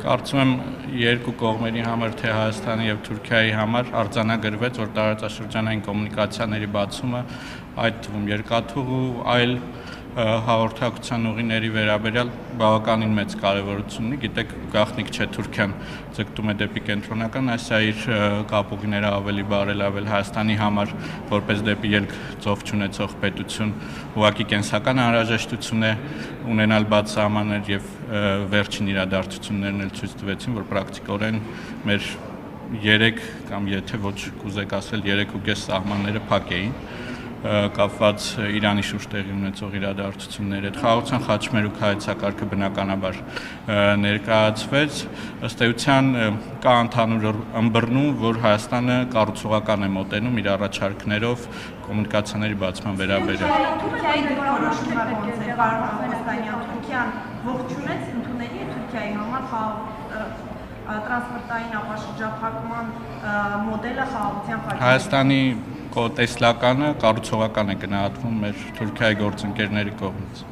Կարծում եմ երկու կողմերի համար, թե Հայաստանի եւ Թուրքիայի համար արձանագրվեց, որ տարածաշրջանային կոմունիկացիաների բացումը, այդ թվում երկաթուղու, այլ հաղորդակցության ուղիների վերաբերյալ բավականին մեծ կարևորություն ունի։ Գիտեք, գաղտնիք չէ, Թուրքիան ձգտում է դեպի կենտրոնական Ասիա իր կապուղիները ավելի բարելավել Հայաստանի համար, որպես դեպի ելք ծով չունեցող պետություն, ուղղակի կենսական անհրաժեշտություն է ունենալ բաց սահմաններ եւ վերջին իրադարձություններն էլ ցույց տվեցին, որ պրակտիկորեն մեր 3 կամ եթե ոչ կուզեք ասել 3.5 սահմանները փակ էին կապված Իրանի շուրջ տեղի ունեցող իրադարձությունների հետ։ Խաղաղության խաչմերուկ հայեցակարգը բնականաբար ներկայացվեց, ըստ էության կա ընդհանուր ըմբռնում, որ Հայաստանը կառուցողական է մոտենում իր առաջարկներով կոմունիկացիաների բացման վերաբերյալ։ Թուրքիայի դիրքորոշումը ոնց է, Պարոն Թուրքիան ողջունեց ընդունելի է Թուրքիայի համար տրանսպորտային ապաշրջափակման մոդելը խաղաղության խաչմերուկ։ Հայաստանի տեսլականը կառուցողական է գնահատվում մեր Թուրքիայի գործընկերների կողմից։